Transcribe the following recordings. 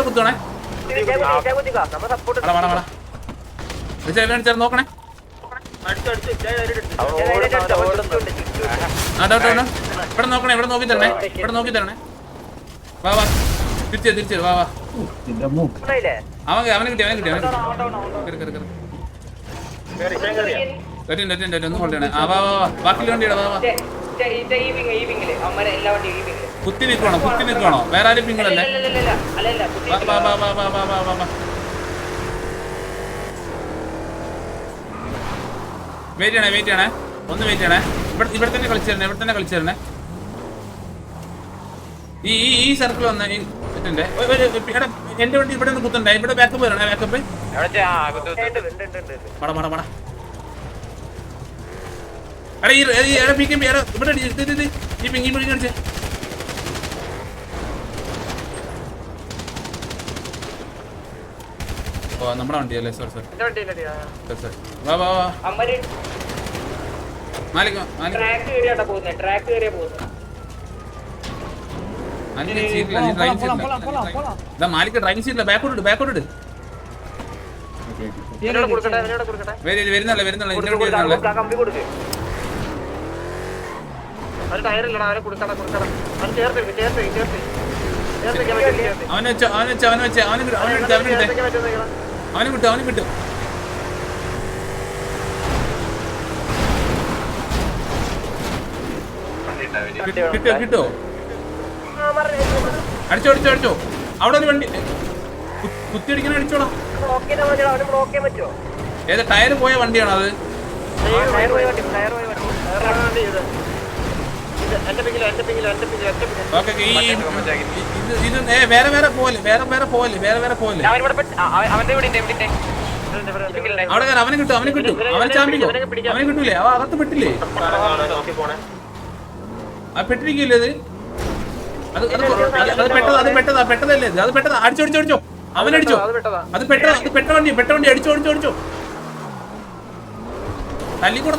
കുത്തോണേ നോക്കണേ. ഇവിടെ നോക്കണേ, ഇവിടെ നോക്കി തരണേ, ഇവിടെ നോക്കി തരണേ. വാ വാ തിരിച്ചു വാ വാ. അവനെ കിട്ടി ഒന്നും കൊണ്ടേ. ആ വാ വാ വാ ബാക്കി വണ്ടിയുടെ വാ വാ. കുത്തി നിൽക്കണോ വേറെ ആരും പിങ്ങളല്ലേ? വെയിറ്റ് ചെയ്യണേ ഒന്ന് വെയിറ്റ് ചെയ്യണേ. ഇവിടെ തന്നെ കളിച്ചു തരണേ. ഈ സർക്കിൾ വന്ന എന്റെ വണ്ടി ഇവിടെ നിന്ന് കുത്തണ്ടേ? ഇവിടെ ബാക്കപ്പ് വരണേ. ബാക്കപ്പ് മട ഇവിടെ ഈ പിങ്ങി പിടി കാണിച്ചേ. ഓ നമ്മുടെ വണ്ടിയല്ലേ? സോറി വാ വാ വാ. മാലിക് ഡ്രൈവിംഗ് സീറ്റില്ല. ബാക്കോട്ട് ഇട് വരുന്നല്ലേ. അവന് കിട്ടും. കിട്ടോ? അടിച്ചോ. അവിടെ ഒരു വണ്ടി കുത്തിയടിക്കണ അടിച്ചോടാ. ഏതാ ടയർ പോയ വണ്ടിയാണോ അത്? ഇത് വേറെ പോലെ. അവിടെ അവനെ കിട്ടും. അവനെ ചാമ്പിക്കോ. അവനെ കിട്ടൂലേ? അവ അകത്ത് പെട്ടില്ലേ? ആ പെട്ടിരിക്കില്ലേ അത്? പെട്ടതല്ലേ? അത് പെട്ടതാ. അടിച്ചോ. അവനടിച്ചോ. അത് പെട്ട വണ്ടി അടിച്ചോ. തല്ലിക്കൂടാ.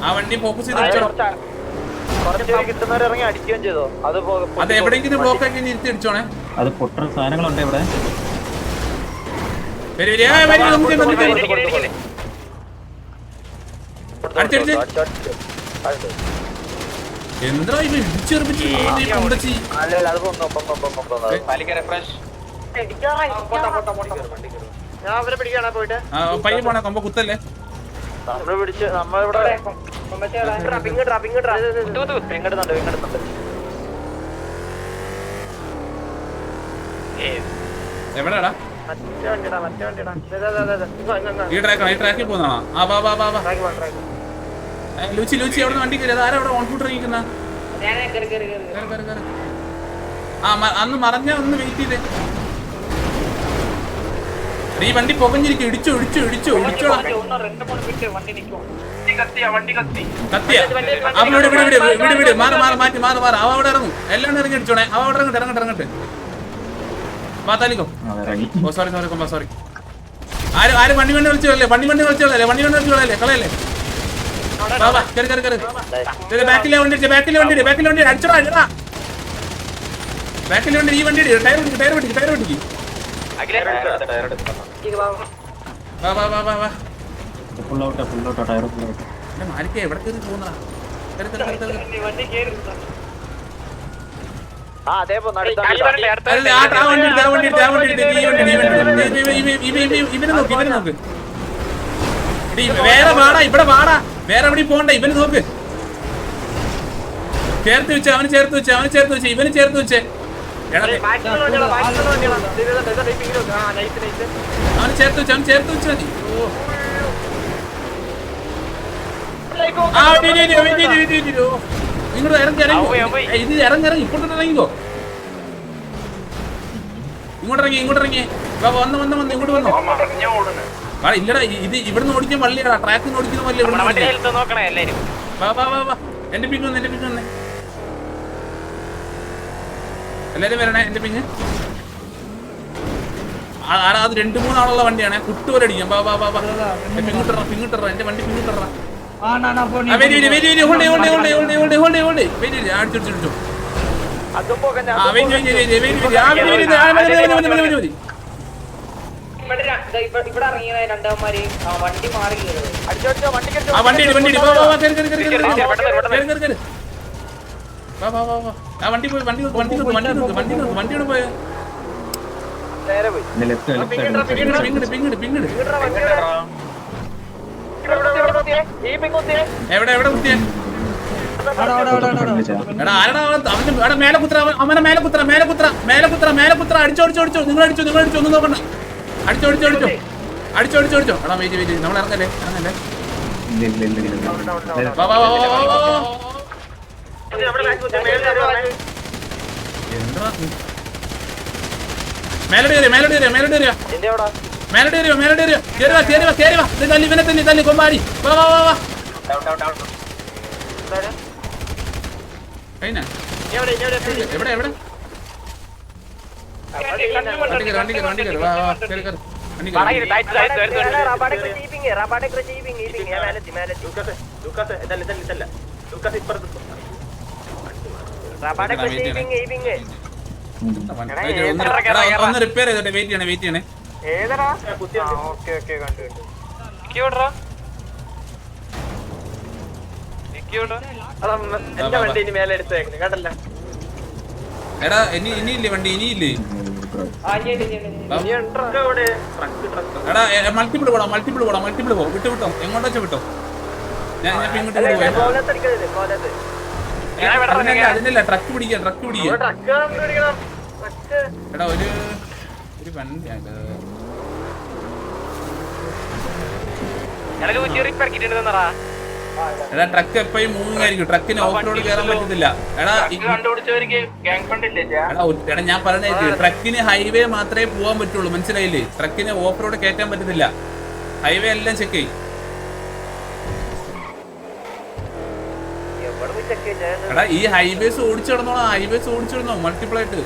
ആ വണ്ടി ഫോക്കസ് ചെയ്ത് അത് എവിടെയെങ്കിലും ബ്ലോക്ക് ആക്കി ഇരുത്തി അടിച്ചോണേ. അത് പൊട്ടണ സാധനങ്ങളുണ്ട് ഇവിടെ. എന്താ ഇവ ഇടിച്ചെറിപ്പിച്ച് പയ്യ പോണേ. കൊമ്പ കുത്തല്ലേ? എവിടെടാ? ഈ ട്രാക്കിൽ പോകുന്നതാണോ? ആ വാ. ലൂച്ചി അവിടെ വണ്ടി കയറി. അതാരാ അവിടെ ഓൺ ഫുഡ് ഇറങ്ങിക്കുന്ന? അന്ന് മറഞ്ഞ ഒന്ന് വെയിറ്റ് ചെയ്തേ. ഈ വണ്ടി പുകഞ്ഞിരിക്കും. ഇടിച്ചോ. വിട്. മാറി. അവ അവിടെ ഇറങ്ങും. എല്ലാം ഇറങ്ങി അടിച്ചോണേ. അവ അവിടെ ഇറങ്ങട്ടെ. പാത്താലിക്കോ. ഓ സോറി. ആര് വണ്ടി വിളിച്ചോളല്ലേ? വണ്ടി വിളിച്ചോളല്ലേ? കളയല്ലേ? ബാക്കിലെ വണ്ടി അടിച്ചോടാ. ബാക്കിലെ വണ്ടി ഈ വണ്ടി ടയർ പിടിക്ക്. മാലിക്കേ എവിടെ കയറി പോകുന്നതാ? ഇവനെ നോക്ക്. വേറെ വാടാ, ഇവിടെ വാടാ. വേറെ എവിടെ പോകണ്ട. ഇവന് നോക്ക്. ചേർത്ത് വെച്ച് അവന് ചേർത്ത് വെച്ച് ഇവന് ചേർത്ത് വെച്ചേ. അവന് ചേർത്ത് വെച്ച് മതി. നിങ്ങൾ ഇറങ്ങി ഇപ്പോഴത്തെ ഇറങ്ങിക്കോ. ഇങ്ങോട്ട് ഇറങ്ങി വന്ന് ഇങ്ങോട്ട് വന്നോ. ഇല്ലടാ, ഇത് ഇവിടുന്ന് ഓടിക്കാൻ വള്ളിയാടാ. ട്രാക്കിൽ ഓടിക്കുന്ന വള്ളി. വാ എന്റെ പിക്ക് വന്നേ. എല്ലാരും വരണേ എന്റെ പിഞ്ഞ്. അത് 2-3 ആളുള്ള വണ്ടിയാണ്. കുട്ടുപോലെ അടിക്കാം. പിങ്ങിട്ടറ എന്റെ വണ്ടി പിങ്ങിട്ടറ. അടിച്ചടിച്ചോ. വണ്ടിയോട് പോയ എവിടെ കുത്തിയ മേലെ കുത്ര അവനെ മേലെ കുത്ര അടിച്ചോടിച്ചോ. നിങ്ങൾ അടിച്ചോ ഒന്നും നോക്കണ്ട. അടിച്ചോടിച്ചോ. എടാ വെയിറ്റ് നമ്മൾ ഇറങ്ങല്ലേ. തല്ലി കൊമ്പാടി. എവിടെ ഒന്ന് റിപ്പയർ ചെയ്തോട്ടെ. വെയിറ്റ് ചെയ്യണേ. എടാ ഇനിയില്ലേ വണ്ടി ഇനിയില്ലേ. എടാ മൾട്ടിപ്പിൾ പോടാ വിട്ടോ എങ്ങോട്ടാ വിട്ടോ. ഞാൻ ഇങ്ങോട്ട് അതിനല്ല ട്രക്ക് പിടിക്കാം. എടാ ഒരു വണ്ടി എടാ ട്രക്ക് എപ്പോഴും മൂവിങ് ആയിരിക്കും. ട്രക്കിന് ഓഫ് റോഡ് കയറാൻ പറ്റത്തില്ല. എടാ ഞാൻ പറഞ്ഞത് ട്രക്കിന് ഹൈവേ മാത്രമേ പോകാൻ പറ്റുള്ളൂ. മനസ്സിലായില്ലേ? ട്രക്കിന് ഓഫ് റോഡ് കയറ്റാൻ പറ്റത്തില്ല. ഹൈവേ എല്ലാം ചെക്ക് ചെയ്യും. എടാ ഈ ഹൈവേസ് ഓടിച്ചിടണോ മൾട്ടിപ്പിൾ ആയിട്ട്.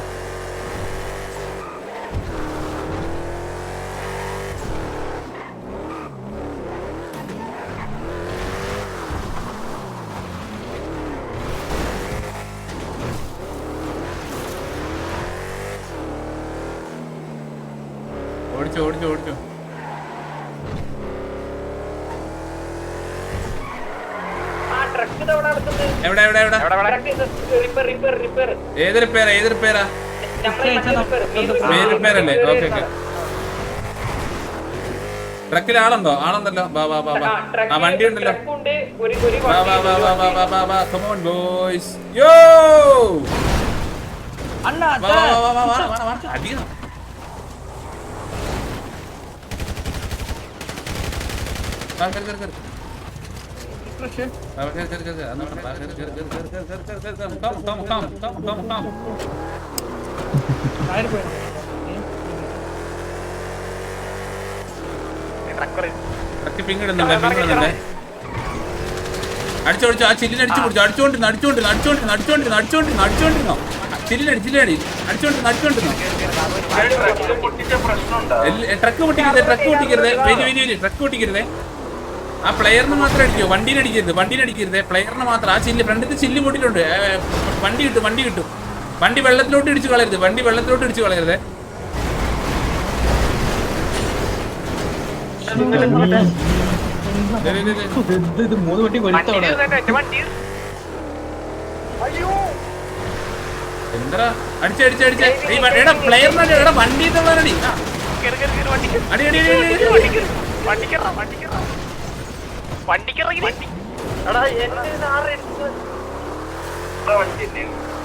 ഓടിച്ചോ. എവിടെ ഏത് റിപ്പയറാ? റിപ്പയറല്ലേ? ഓക്കെ. ട്രക്കിൽ ആളുണ്ടല്ലോ. ആ വണ്ടി ഉണ്ടല്ലോ. Come on boys. Yo! അടിക്കണം. പിങ്ങിടുന്നുണ്ട്. അടിച്ചോടിച്ചോ. ആ ചില്ലിന് അടിച്ചു പിടിച്ചു. അടിച്ചോണ്ടിരുന്നോ. ചില്ലടി അടിച്ചോണ്ടിരുന്നോ. ട്രക്ക് പൊട്ടിക്കരുത്. ട്രക്ക് പൊട്ടിക്കരുത്. ആ പ്ലെയറിന് മാത്രം അടിക്കോ. വണ്ടീനെ അടിക്കരുത്. പ്ലെയറിന് മാത്രം. ആ ചില്ല് ഫ്രണ്ടിൽ ചില്ല് പൊട്ടിട്ടുണ്ട്. വണ്ടി കിട്ടും. വണ്ടി വെള്ളത്തിലോട്ട് ഇടിച്ചു കളയരുത്. എന്താ അടിച്ചടിച്ചടിച്ച പ്ലെയറിനെ വണ്ടി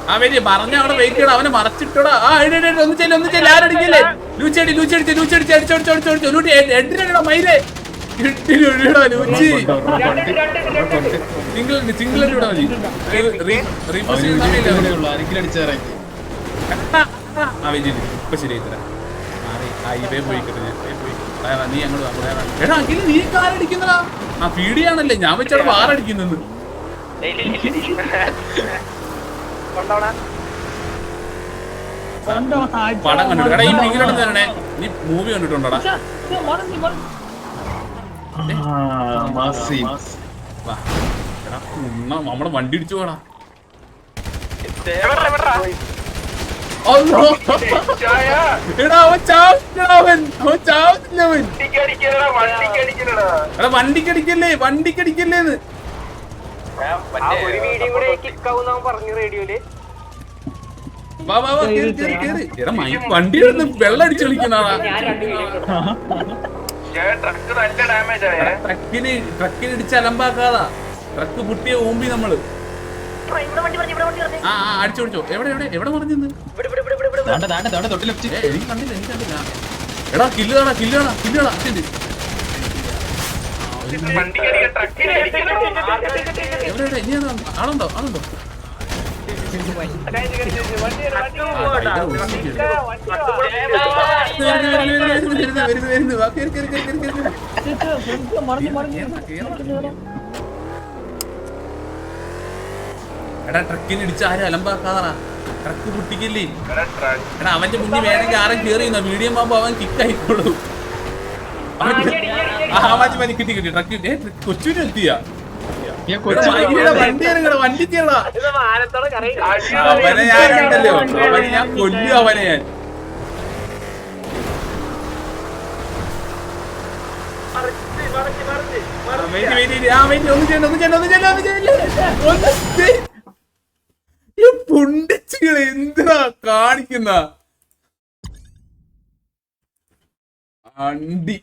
ആ വരി പറഞ്ഞ അവിടെ വെയിറ്റ് ചെയ്യണം. അവനെ മറച്ചിട്ടോടാ. ഒന്ന് ചെല്ല ആരടിക്കല്ലേ. ലൂച്ചടിച്ച് അടിച്ചോടിച്ചോടിച്ചോടിച്ചോ. എട്ടിനോ മൈലേ ഇട്ടിടാ ലൂച്ചി. സിംഗിൾ ഇടാ മതി. ഇപ്പൊ ശരിയായി തരാം. ഹൈവേ പോയിക്കട്ടെ. നീ അങ്ങോട്ട് എടാ അഖിൽ നീ കാറടിക്കുന്നതാ. ആ പീഡിയാണല്ലേ. ഞാൻ വെച്ചാൽ വാറടിക്കുന്നത്. പടം കണ്ടിട്ട് എടാ ഈ പിങ്കിലോട്ട് തരണേ. നീ മൂവി കണ്ടിട്ടുണ്ടോടാ? നമ്മളെ വണ്ടി ഇടിച്ചു പോടാ. എടാ വണ്ടിക്കടിക്കല്ലേ വണ്ടിക്കടിക്കല്ലേന്ന് വണ്ടി വെള്ളം അടിച്ചു കളിക്കുന്നതാ. ട്രക്കിന് ഇടിച്ച് അലമ്പാക്കാതാ. ട്രക്ക് പൊട്ടിയ ഓമ്പി നമ്മള്. ആ അടിച്ചോ അടിച്ചോ. എവിടെ എവിടെ എവിടെ പറഞ്ഞത്? എനിക്ക് കണ്ടില്ല എനിക്ക് കണ്ടില്ല. എടാ കില്ലുകാണാ കില്ലുകാണാ കില്ലുകാണാ. എവിടെ എവിടെ ഇനി ആളുണ്ടോ ആളുണ്ടോ? എടാ ട്രക്കിന് ഇടിച്ച് ആരും അലമ്പാക്കാതാ. ട്രക്ക് പൊട്ടിക്കല്ലേ. എടാ അവന്റെ മുന്നിൽ വേണമെങ്കിൽ ആരും കേറിയുന്ന മീഡിയം ആകുമ്പോ അവൻ കിക്കായിക്കോളൂ. മതി കിട്ടി കിട്ടി. ട്രക്ക് കൊച്ചൂര് എത്തിയാ വണ്ടി വണ്ടി അവനെ ഞാനുണ്ടല്ലോ. അവനെ ഞാൻ കൊല്ലും. അവനെ ഞാൻ പുണ്ടിച്ചുകളെ എന്തിനാ കാണിക്കുന്ന? അണ്ടി